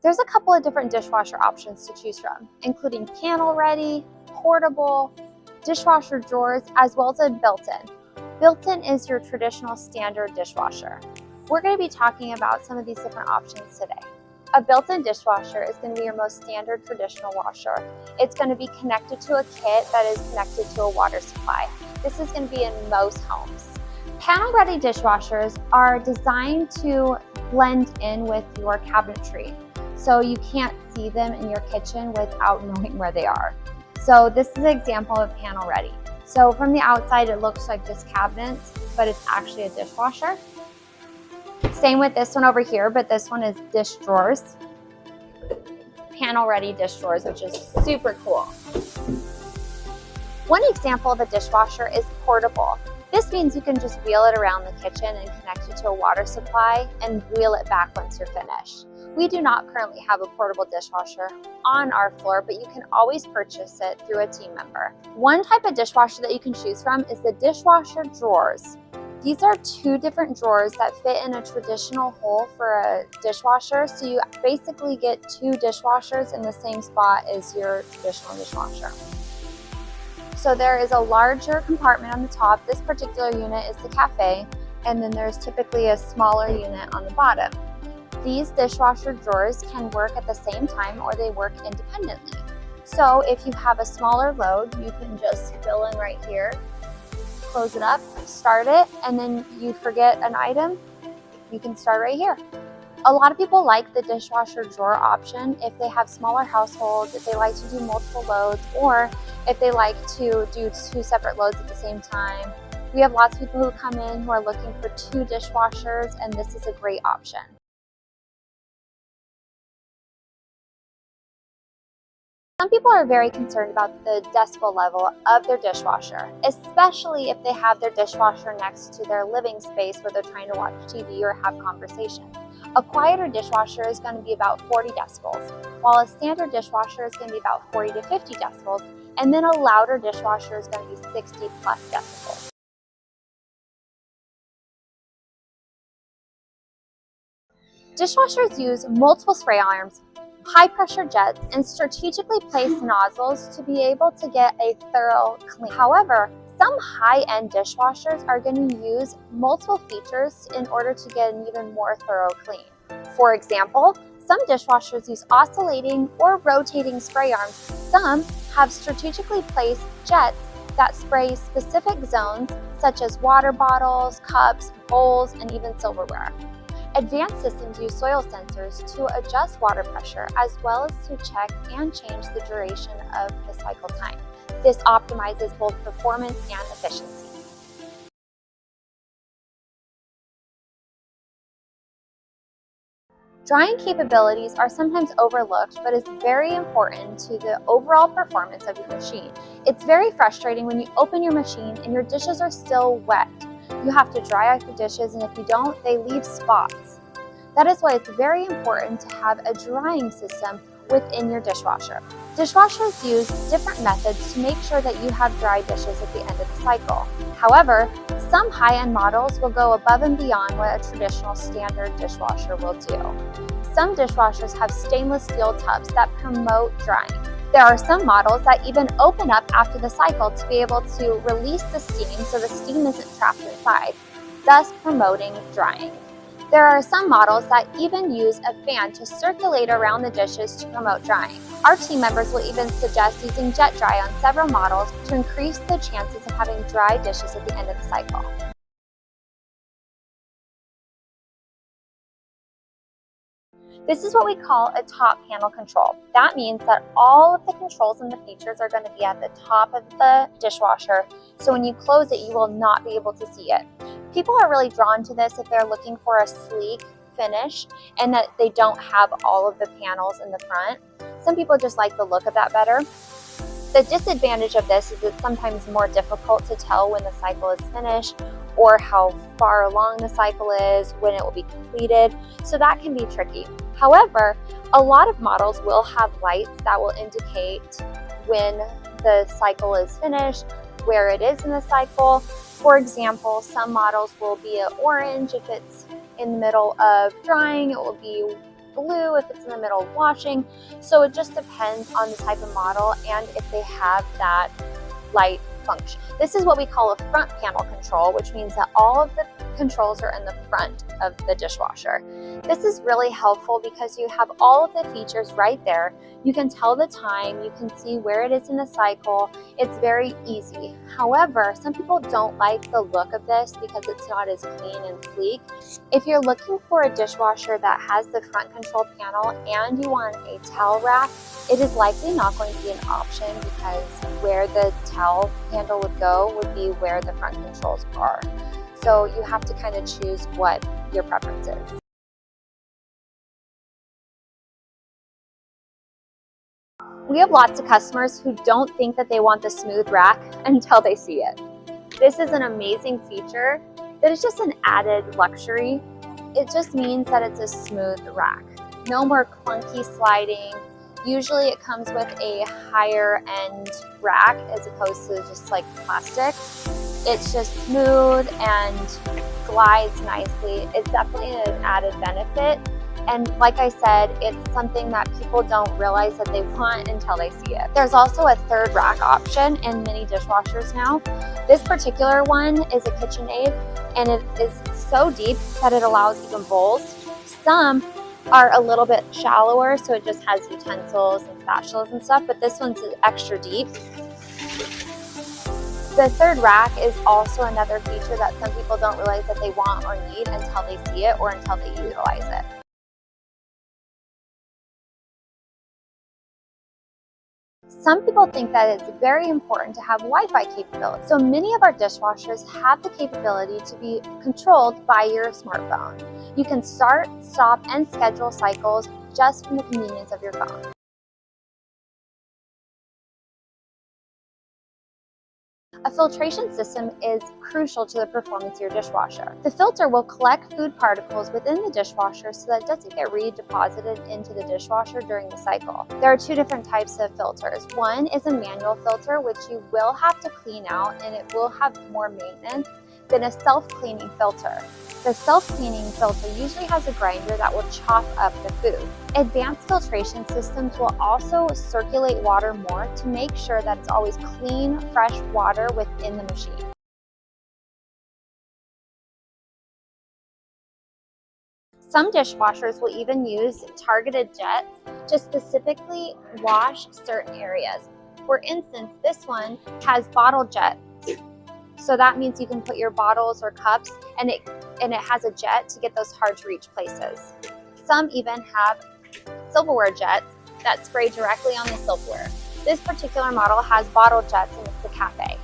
There's a couple of different dishwasher options to choose from, including panel ready, portable, dishwasher drawers, as well as a built-in. Built-in is your traditional standard dishwasher. We're going to be talking about some of these different options today. A built-in dishwasher is going to be your most standard traditional washer. It's going to be connected to a kit that is connected to a water supply. This is going to be in most homes. Panel-ready dishwashers are designed to blend in with your cabinetry, so you can't see them in your kitchen without knowing where they are. So this is an example of panel ready. So from the outside it looks like just cabinets, but it's actually a dishwasher. Same with this one over here, but this one is dish drawers. Panel ready dish drawers, which is super cool. One example of a dishwasher is portable. This means you can just wheel it around the kitchen and connect it to a water supply and wheel it back once you're finished. We do not currently have a portable dishwasher on our floor, but you can always purchase it through a team member. One type of dishwasher that you can choose from is the dishwasher drawers. These are two different drawers that fit in a traditional hole for a dishwasher, so you basically get two dishwashers in the same spot as your traditional dishwasher. So there is a larger compartment on the top. This particular unit is the cafe, and then there's typically a smaller unit on the bottom. These dishwasher drawers can work at the same time or they work independently. So if you have a smaller load, you can just fill in right here, close it up, start it, and then you forget an item, you can start right here. A lot of people like the dishwasher drawer option if they have smaller households, if they like to do multiple loads, or if they like to do two separate loads at the same time. We have lots of people who come in who are looking for two dishwashers, and this is a great option. Some people are very concerned about the decibel level of their dishwasher, especially if they have their dishwasher next to their living space where they're trying to watch TV or have conversations. A quieter dishwasher is going to be about 40 decibels, while a standard dishwasher is going to be about 40 to 50 decibels, and then a louder dishwasher is going to be 60 plus decibels. Dishwashers use multiple spray arms, high pressure jets, and strategically placed nozzles to be able to get a thorough clean. However, some high-end dishwashers are going to use multiple features in order to get an even more thorough clean. For example, some dishwashers use oscillating or rotating spray arms. Some have strategically placed jets that spray specific zones such as water bottles, cups, bowls, and even silverware. Advanced systems use soil sensors to adjust water pressure as well as to check and change the duration of the cycle time. This optimizes both performance and efficiency. Drying capabilities are sometimes overlooked, but is very important to the overall performance of your machine. It's very frustrating when you open your machine and your dishes are still wet. You have to dry out your dishes, and if you don't, they leave spots. That is why it's very important to have a drying system within your dishwasher. Dishwashers use different methods to make sure that you have dry dishes at the end of the cycle. However, some high-end models will go above and beyond what a traditional standard dishwasher will do. Some dishwashers have stainless steel tubs that promote drying. There are some models that even open up after the cycle to be able to release the steam so the steam isn't trapped inside, thus promoting drying. There are some models that even use a fan to circulate around the dishes to promote drying. Our team members will even suggest using jet dry on several models to increase the chances of having dry dishes at the end of the cycle. This is what we call a top panel control. That means that all of the controls and the features are going to be at the top of the dishwasher, so when you close it, you will not be able to see it. People are really drawn to this if they're looking for a sleek finish and that they don't have all of the panels in the front. Some people just like the look of that better. The disadvantage of this is it's sometimes more difficult to tell when the cycle is finished or how far along the cycle is, when it will be completed, so that can be tricky. However, a lot of models will have lights that will indicate when the cycle is finished, where it is in the cycle. For example, some models will be an orange if it's in the middle of drying, it will be blue if it's in the middle of washing. So it just depends on the type of model and if they have that light function. This is what we call a front panel control, which means that all of the controls are in the front of the dishwasher. This is really helpful because you have all of the features right there. You can tell the time, you can see where it is in the cycle. It's very easy. However, some people don't like the look of this because it's not as clean and sleek. If you're looking for a dishwasher that has the front control panel and you want a towel rack, it is likely not going to be an option because where the towel handle would go would be where the front controls are. So you have to kind of choose what your preference is. We have lots of customers who don't think that they want the smooth rack until they see it. This is an amazing feature that is just an added luxury. It just means that it's a smooth rack. No more clunky sliding. Usually it comes with a higher end rack as opposed to just like plastic. It's just smooth and glides nicely. It's definitely an added benefit. And like I said, it's something that people don't realize that they want until they see it. There's also a third rack option in many dishwashers now. This particular one is a KitchenAid, and it is so deep that it allows even bowls. Some are a little bit shallower, so it just has utensils and spatulas and stuff, but this one's extra deep. The third rack is also another feature that some people don't realize that they want or need until they see it or until they utilize it. Some people think that it's very important to have Wi-Fi capability. So many of our dishwashers have the capability to be controlled by your smartphone. You can start, stop, and schedule cycles just from the convenience of your phone. A filtration system is crucial to the performance of your dishwasher. The filter will collect food particles within the dishwasher so that it doesn't get redeposited into the dishwasher during the cycle. There are two different types of filters. One is a manual filter, which you will have to clean out, and it will have more maintenance than a self-cleaning filter. The self-cleaning filter usually has a grinder that will chop up the food. Advanced filtration systems will also circulate water more to make sure that it's always clean, fresh water within the machine. Some dishwashers will even use targeted jets to specifically wash certain areas. For instance, this one has bottle jets. So that means you can put your bottles or cups and it has a jet to get those hard to reach places. Some even have silverware jets that spray directly on the silverware. This particular model has bottle jets and it's a cafe.